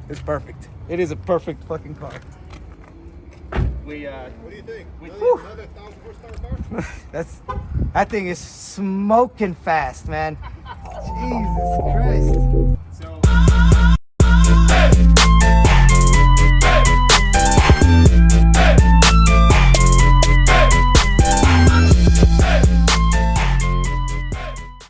It's perfect. It is a perfect fucking car. What do you think? Another 1,000 horsepower car? That thing is smoking fast, man. Jesus Christ.